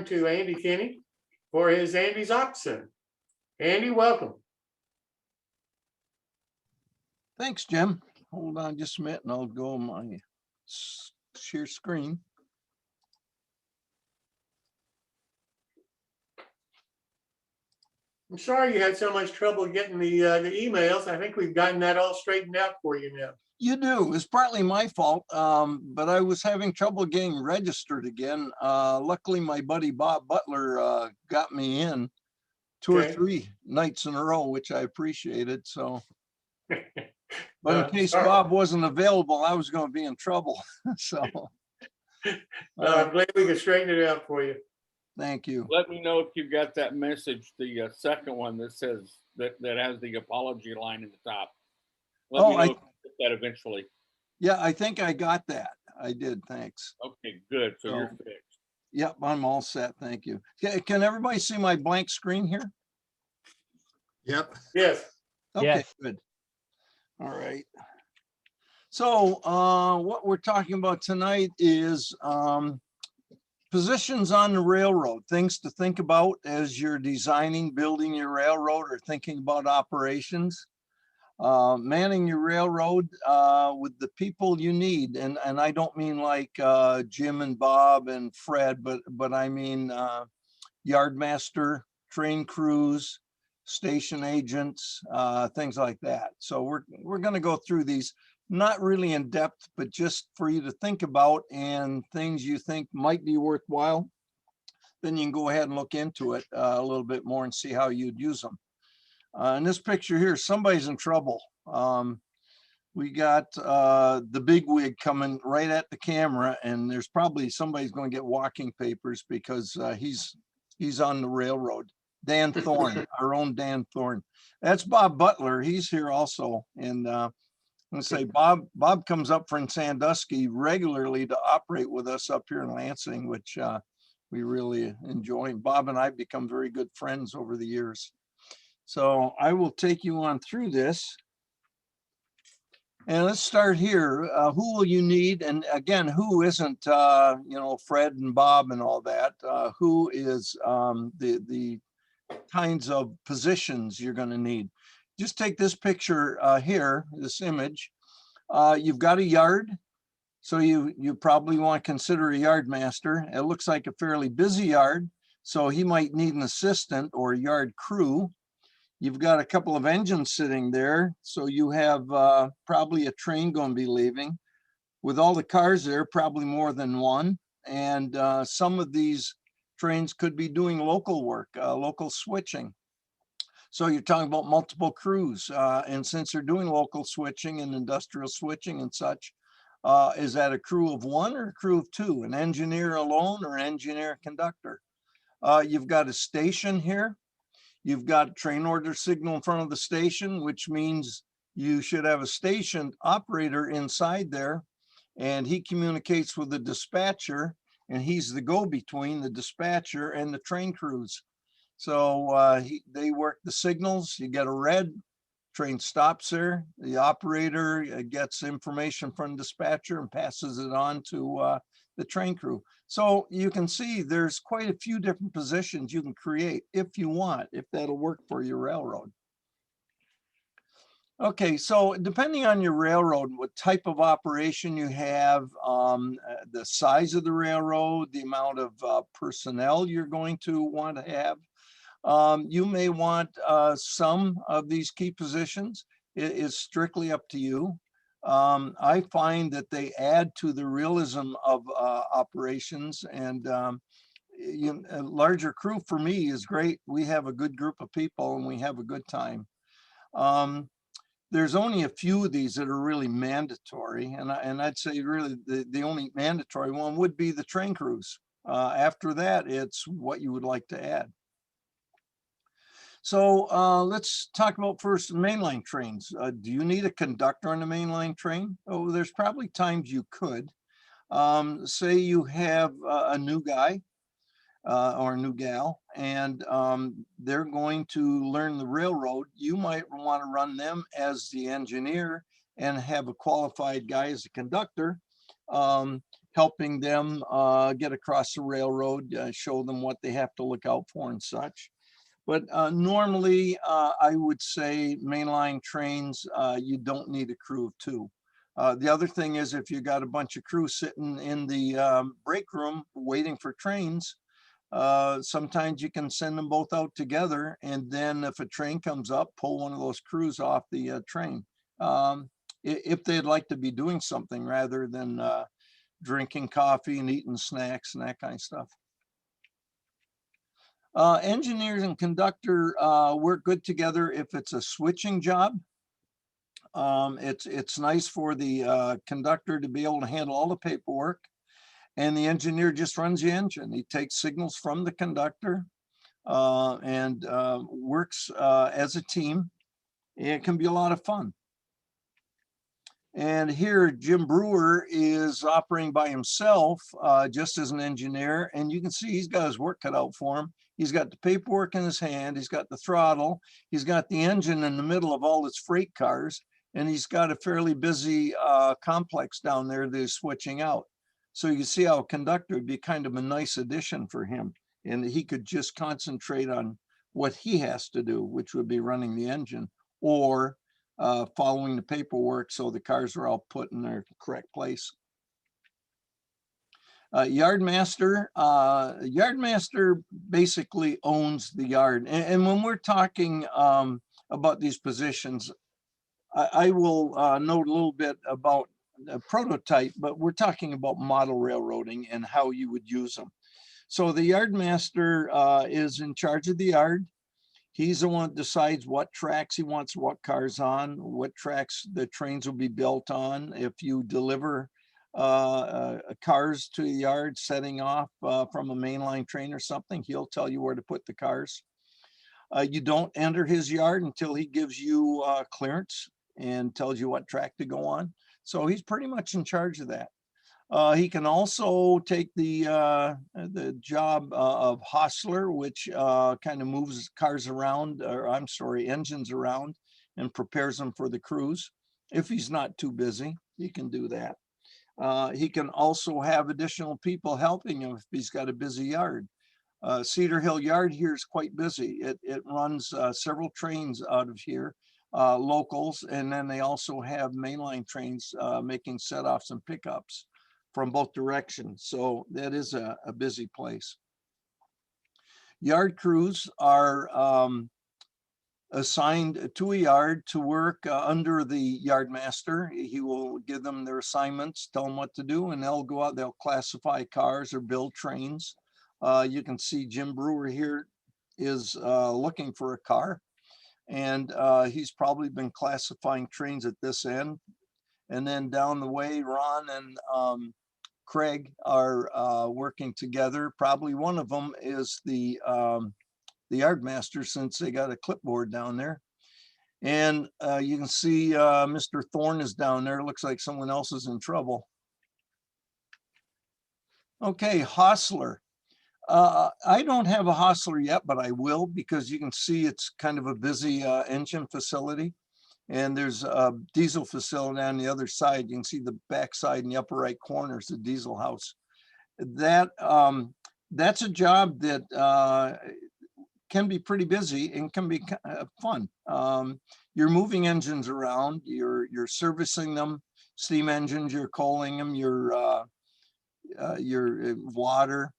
to Andy Keeney for his Andy's Oxen. Andy, welcome. Thanks, Jim. Hold on just a minute and I'll go on my share screen. I'm sorry you had so much trouble getting the emails. I think we've gotten that all straightened out for you now. You do. It's partly my fault, but I was having trouble getting registered again. Luckily, my buddy Bob Butler got me in two or three nights in a row, which I appreciated. So, but in case Bob wasn't available, I was going to be in trouble. So, I'm glad we could straighten it out for you. Thank you. Let me know if you got that message, the second one that says that has the apology line in the top. Let me know if you get that eventually. Yeah, I think I got that. I did. Thanks. Okay, good. So you're fixed. Yep, I'm all set. Thank you. Can everybody see my blank screen here? Yep. Yes. Okay, yes. Good. All right. So what we're talking about tonight is positions on the railroad, things to think about as you're designing, building your railroad, or thinking about operations. Manning your railroad with the people you need, and I don't mean like Jim and Bob and Fred, but I mean yardmaster, train crews, station agents, things like that. So we're going to go through these, not really in depth, but just for you to think about, and things you think might be worthwhile. Then you can go ahead and look into it a little bit more and see how you'd use them. In this picture here, somebody's in trouble. We got the big wig coming right at the camera, and there's probably somebody's going to get walking papers because he's on the railroad. Dan Thorne, our own Dan Thorne. That's Bob Butler. He's here also. And I'm going to say Bob comes up from Sandusky regularly to operate with us up here in Lansing, which we really enjoy. Bob and I have become very good friends over the years. So I will take you on through this. And let's start here. Who will you need? And again, who isn't, Fred and Bob and all that? Who is the kinds of positions you're going to need? Just take this picture here, this image. You've got a yard. So you probably want to consider a yard master. It looks like a fairly busy yard. So he might need an assistant or a yard crew. You've got a couple of engines sitting there. So you have probably a train going to be leaving. With all the cars there, probably more than one. And some of these trains could be doing local work, local switching. So you're talking about multiple crews. And since they're doing local switching and industrial switching and such, is that a crew of one or a crew of two? An engineer alone or an engineer conductor? You've got a station here. You've got train order signal in front of the station, which means you should have a station operator inside there, and he communicates with the dispatcher, and he's the go-between the dispatcher and the train crews. So they work the signals. You get a red, train stops there. The operator gets information from the dispatcher and passes it on to the train crew. So you can see there's quite a few different positions you can create if you want, if that'll work for your railroad. Okay, so depending on your railroad, what type of operation you have, the size of the railroad, the amount of personnel you're going to want to have, you may want some of these key positions. It is strictly up to you. I find that they add to the realism of operations, and a larger crew for me is great. We have a good group of people and we have a good time. There's only a few of these that are really mandatory, and I'd say really the only mandatory one would be the train crews. After that, it's what you would like to add. So let's talk about first mainline trains. Do you need a conductor on the mainline train? Oh, there's probably times you could. Say you have a new guy or a new gal, and they're going to learn the railroad. You might want to run them as the engineer and have a qualified guy as a conductor. helping them get across the railroad, show them what they have to look out for and such. But normally, I would say mainline trains, you don't need a crew of two. The other thing is if you got a bunch of crew sitting in the break room waiting for trains, sometimes you can send them both out together, and then if a train comes up, pull one of those crews off the train. If they'd like to be doing something rather than drinking coffee and eating snacks and that kind of stuff. Engineers and conductor work good together if it's a switching job. It's nice for the conductor to be able to handle all the paperwork, and the engineer just runs the engine. He takes signals from the conductor and works as a team. It can be a lot of fun. And here, Jim Brewer is operating by himself, just as an engineer. And you can see he's got his work cut out for him. He's got the paperwork in his hand. He's got the throttle. He's got the engine in the middle of all his freight cars. And he's got a fairly busy complex down there that he's switching out. So you see how a conductor would be kind of a nice addition for him. And he could just concentrate on what he has to do, which would be running the engine or following the paperwork so the cars are all put in their correct place. Yardmaster basically owns the yard. And when we're talking about these positions, I will note a little bit about a prototype, but we're talking about model railroading and how you would use them. So the yardmaster is in charge of the yard. He's the one that decides what tracks he wants what cars on, what tracks the trains will be built on. If you deliver cars to the yard setting off from a mainline train or something, he'll tell you where to put the cars. You don't enter his yard until he gives you clearance and tells you what track to go on. So he's pretty much in charge of that. He can also take the job of hostler, which kind of moves cars around, or I'm sorry, engines around and prepares them for the crews. If he's not too busy, he can do that. He can also have additional people helping him if he's got a busy yard. Cedar Hill Yard here is quite busy. It runs several trains out of here, locals, and then they also have mainline trains making set-offs and pickups from both directions. So that is a busy place. Yard crews are assigned to a yard to work under the yard master. He will give them their assignments, tell them what to do, and they'll go out, they'll classify cars or build trains. You can see Jim Brewer here is looking for a car, and he's probably been classifying trains at this end. And then down the way, Ron and Craig are working together. Probably one of them is the yard master, since they got a clipboard down there. And you can see Mr. Thorne is down there. Looks like someone else is in trouble. Okay, hostler. I don't have a hostler yet, but I will, because you can see it's kind of a busy engine facility. And there's a diesel facility on the other side. You can see the backside in the upper right corner is the diesel house. That's a job that can be pretty busy and can be fun. You're moving engines around. You're servicing them, steam engines. You're coaling them. Your water,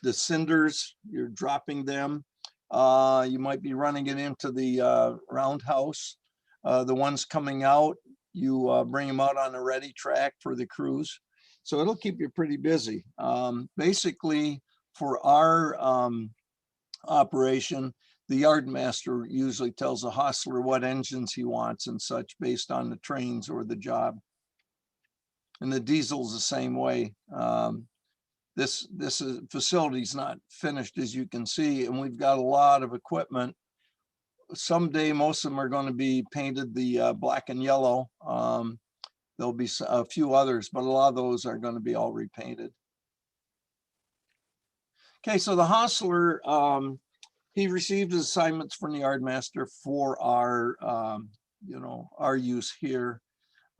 the cinders. You're dropping them. You might be running it into the roundhouse. The ones coming out, you bring them out on a ready track for the crews. So it'll keep you pretty busy. Basically, for our operation, the yard master usually tells the hostler what engines he wants and such based on the trains or the job. And the diesel's the same way. This facility's not finished, as you can see, and we've got a lot of equipment. Someday, most of them are going to be painted the black and yellow. There'll be a few others, but a lot of those are going to be all repainted. Okay, so the hostler, he received his assignments from the yard master for our, our use here.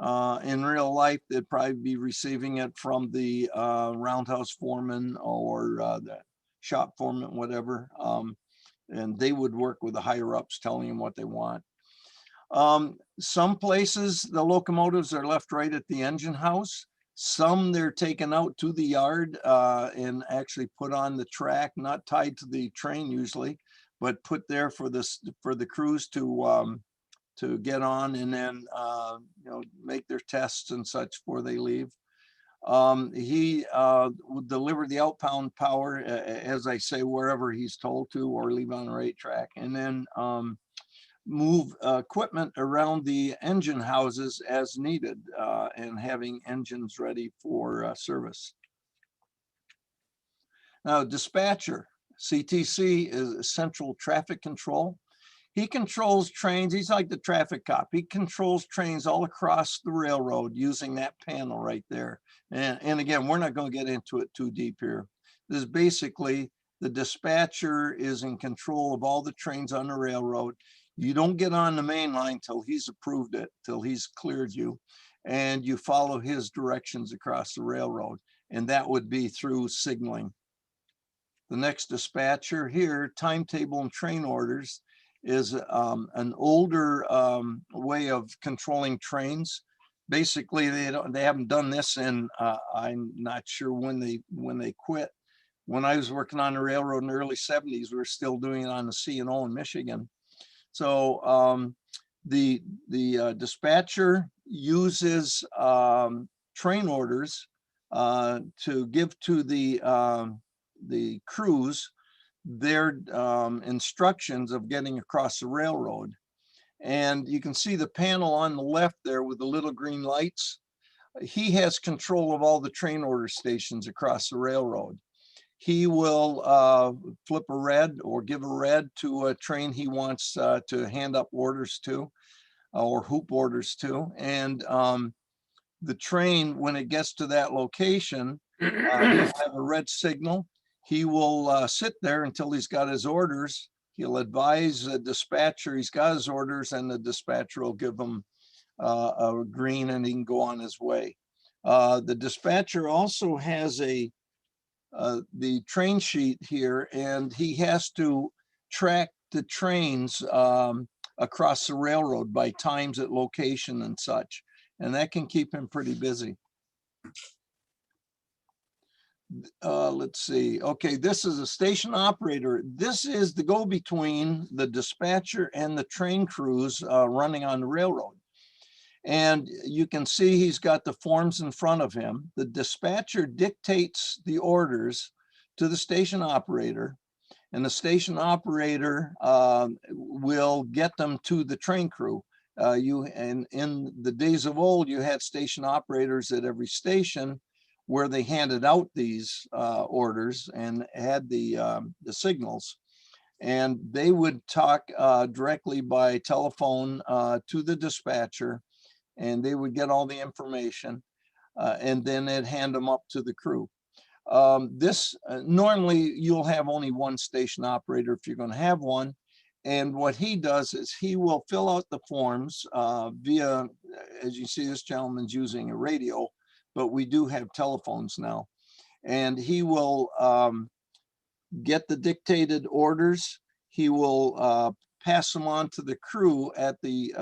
In real life, they'd probably be receiving it from the roundhouse foreman or the shop foreman, whatever. And they would work with the higher ups telling them what they want. Some places, the locomotives are left right at the engine house. Some they're taken out to the yard and actually put on the track, not tied to the train usually, but put there for the crews to get on and then make their tests and such before they leave. He would deliver the outbound power, as I say, wherever he's told to, or leave on the right track, and then move equipment around the engine houses as needed, and having engines ready for service. Now, dispatcher, CTC is Central Traffic Control. He controls trains. He's like the traffic cop. He controls trains all across the railroad using that panel right there. And again, we're not going to get into it too deep here. This is basically the dispatcher is in control of all the trains on the railroad. You don't get on the main line till he's approved it, till he's cleared you, and you follow his directions across the railroad. And that would be through signaling. The next dispatcher here, timetable and train orders, is an older way of controlling trains. Basically, they haven't done this, and I'm not sure when they quit. When I was working on the railroad in the early 70s, we were still doing it on the C&O in Michigan. So the dispatcher uses train orders to give to the crews their instructions of getting across the railroad. And you can see the panel on the left there with the little green lights. He has control of all the train order stations across the railroad. He will flip a red or give a red to a train he wants to hand up orders to or hoop orders to. And the train, when it gets to that location, he'll have a red signal. He will sit there until he's got his orders. He'll advise the dispatcher he's got his orders, and the dispatcher will give him a green and he can go on his way. The dispatcher also has the train sheet here, and he has to track the trains across the railroad by times at location and such. And that can keep him pretty busy. Let's see. Okay, this is a station operator. This is the go-between the dispatcher and the train crews running on the railroad. And you can see he's got the forms in front of him. The dispatcher dictates the orders to the station operator, and the station operator will get them to the train crew. And in the days of old, you had station operators at every station where they handed out these orders and had the signals. And they would talk directly by telephone to the dispatcher, and they would get all the information, and then they'd hand them up to the crew. Normally you'll have only one station operator if you're going to have one. And what he does is he will fill out the forms via, as you see, this gentleman's using a radio, but we do have telephones now. And he will get the dictated orders. He will pass them on to the crew at the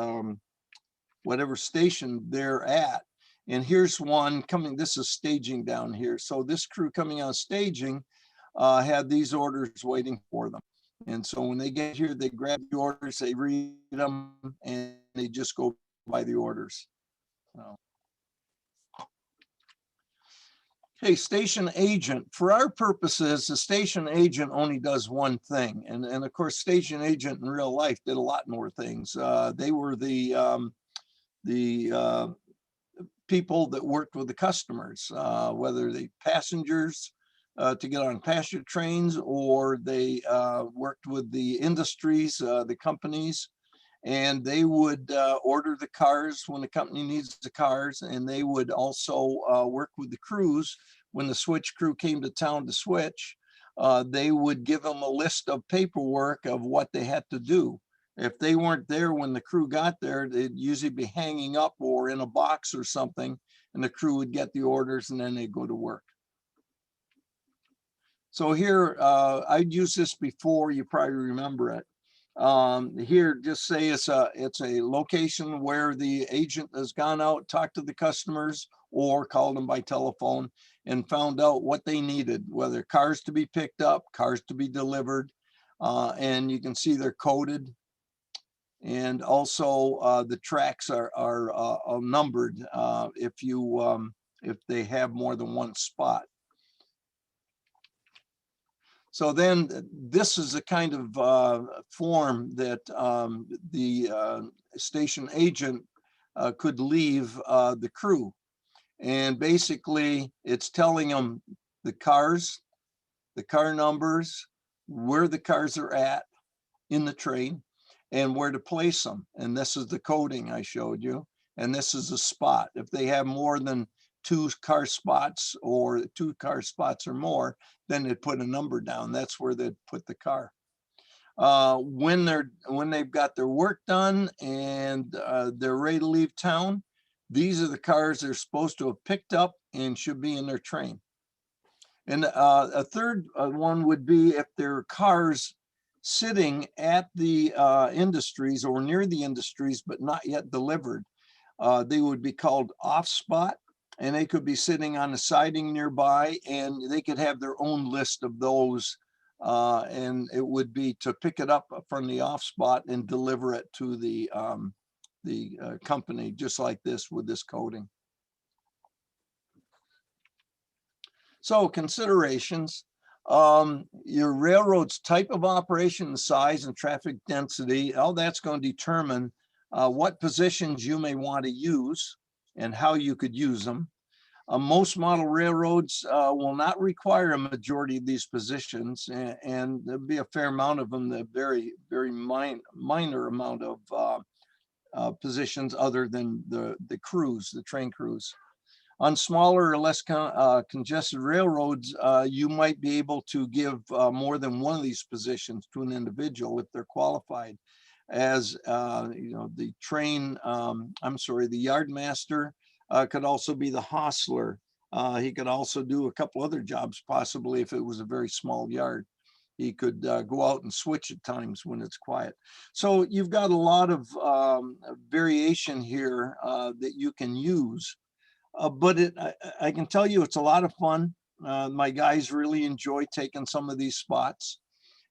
whatever station they're at. And here's one coming, this is staging down here. So this crew coming out staging had these orders waiting for them. And so when they get here, they grab the orders, they read them, and they just go by the orders. So. Okay, station agent. For our purposes, the station agent only does one thing. And of course, station agent in real life did a lot more things. They were the people that worked with the customers, whether they passengers to get on passenger trains, or they worked with the industries, the companies, and they would order the cars when the company needs the cars, and they would also work with the crews. When the switch crew came to town to switch, they would give them a list of paperwork of what they had to do. If they weren't there when the crew got there, they'd usually be hanging up or in a box or something, and the crew would get the orders and then they'd go to work. So here, I'd used this before, you probably remember it. Here, just say it's a location where the agent has gone out, talked to the customers or called them by telephone and found out what they needed, whether cars to be picked up, cars to be delivered. And you can see they're coded. And also the tracks are numbered if they have more than one spot. So then this is the kind of form that the station agent could leave the crew. And basically it's telling them the cars, the car numbers, where the cars are at in the train, and where to place them. And this is the coding I showed you. And this is a spot. If they have more than 2 car spots or 2 car spots or more, then they'd put a number down. That's where they'd put the car. When they've got their work done and they're ready to leave town, these are the cars they're supposed to have picked up and should be in their train. And a third one would be if there are cars sitting at the industries or near the industries, but not yet delivered. They would be called off spot, and they could be sitting on the siding nearby, and they could have their own list of those. And it would be to pick it up from the off spot and deliver it to the company, just like this with this coding. So considerations. Your railroad's type of operation, size, and traffic density, all that's going to determine what positions you may want to use and how you could use them. Most model railroads will not require a majority of these positions, and there'll be a fair amount of them, the very minor amount of positions other than the crews, the train crews. On smaller or less congested railroads, you might be able to give more than one of these positions to an individual if they're qualified. As the yard master could also be the hostler. He could also do a couple other jobs, possibly if it was a very small yard. He could go out and switch at times when it's quiet. So you've got a lot of variation here that you can use. But I can tell you it's a lot of fun. My guys really enjoy taking some of these spots.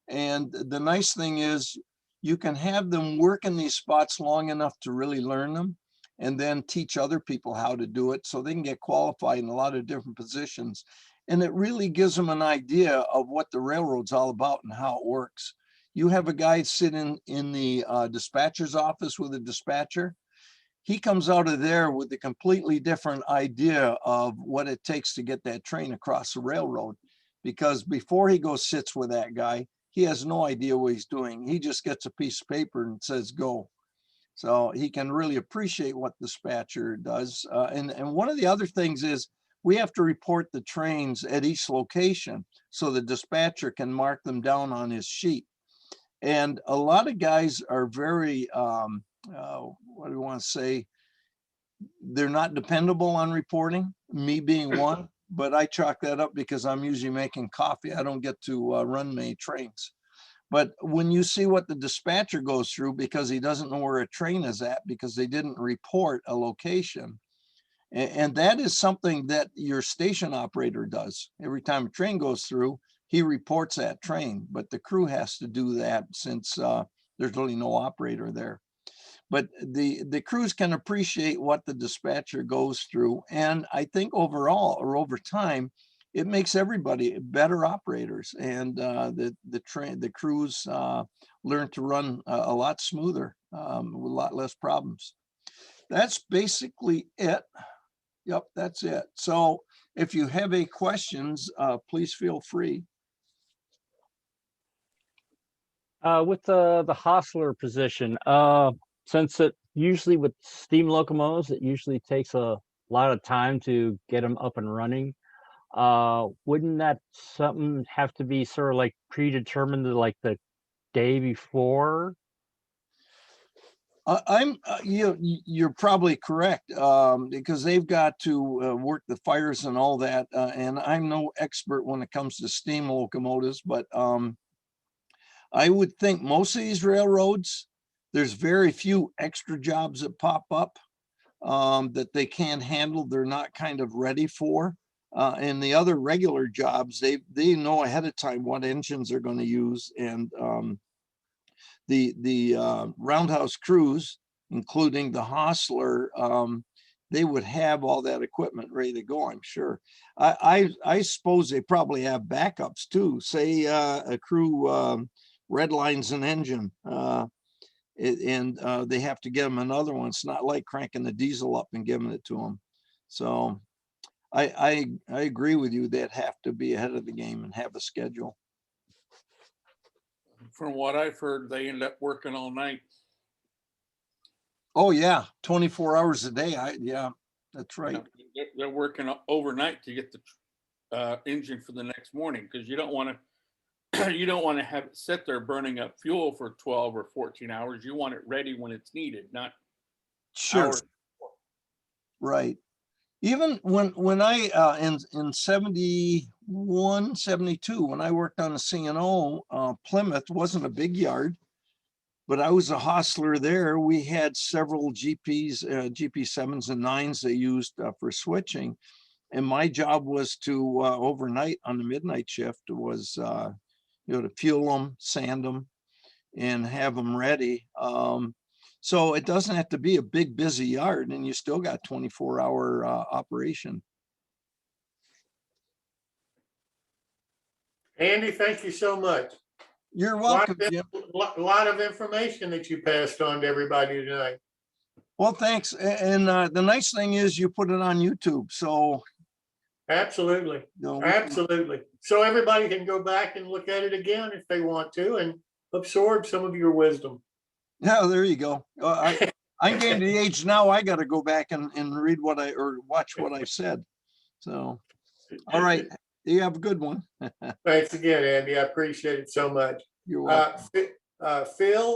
And the nice thing is you can have them work in these spots long enough to really learn them and then teach other people how to do it so they can get qualified in a lot of different positions. And it really gives them an idea of what the railroad's all about and how it works. You have a guy sitting in the dispatcher's office with a dispatcher. He comes out of there with a completely different idea of what it takes to get that train across the railroad. Because before he goes sits with that guy, he has no idea what he's doing. He just gets a piece of paper and says, go. So he can really appreciate what the dispatcher does. And one of the other things is we have to report the trains at each location so the dispatcher can mark them down on his sheet. And a lot of guys are very, what do you want to say? They're not dependable on reporting, me being one, but I chalk that up because I'm usually making coffee. I don't get to run many trains. But when you see what the dispatcher goes through because he doesn't know where a train is at because they didn't report a location. And that is something that your station operator does. Every time a train goes through, he reports that train, but the crew has to do that since there's really no operator there. But the crews can appreciate what the dispatcher goes through. And I think overall or over time, it makes everybody better operators, and the crews learn to run a lot smoother, with a lot less problems. That's basically it. Yep, that's it. So if you have any questions, please feel free. With the hostler position, since it usually with steam locomotives, it usually takes a lot of time to get them up and running. Wouldn't that something have to be sort of like predetermined to like the day before? You're probably correct, because they've got to work the fires and all that. And I'm no expert when it comes to steam locomotives, but I would think most of these railroads, there's very few extra jobs that pop up that they can't handle. They're not kind of ready for. And the other regular jobs, they know ahead of time what engines they're going to use. And the roundhouse crews, including the hostler, they would have all that equipment ready to go, I'm sure. I suppose they probably have backups too. Say a crew redlines an engine and they have to get them another one. It's not like cranking the diesel up and giving it to them. So I agree with you. They'd have to be ahead of the game and have a schedule. From what I've heard, they end up working all night. Oh yeah, 24 hours a day. Yeah, that's right. They're working overnight to get the engine for the next morning, because you don't want to have it sit there burning up fuel for 12 or 14 hours. You want it ready when it's needed, not Sure. hours. Right. Even when I in 71, 72, when I worked on the CNO, Plymouth wasn't a big yard, but I was a hostler there. We had several GPs, GP7s and 9s they used for switching. And my job was to overnight on the midnight shift was, to fuel them, sand them, and have them ready. So it doesn't have to be a big, busy yard, and you still got 24-hour operation. Andy, thank you so much. You're welcome, Jim. A lot of information that you passed on to everybody tonight. Well, thanks. And the nice thing is you put it on YouTube. So Absolutely. Absolutely. So everybody can go back and look at it again if they want to and absorb some of your wisdom. Yeah, there you go. I'm getting to the age now, I got to go back and read or watch what I've said. So, all right. You have a good one. Thanks again, Andy. I appreciate it so much. You're welcome. Phil